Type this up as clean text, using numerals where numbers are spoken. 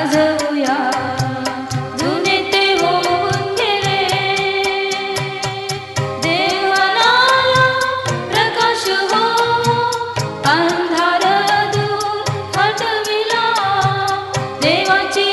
गाजवूया जुने ते होऊन गेले. देवाला प्रकाश हो अंधार दूर हटविला. देवाची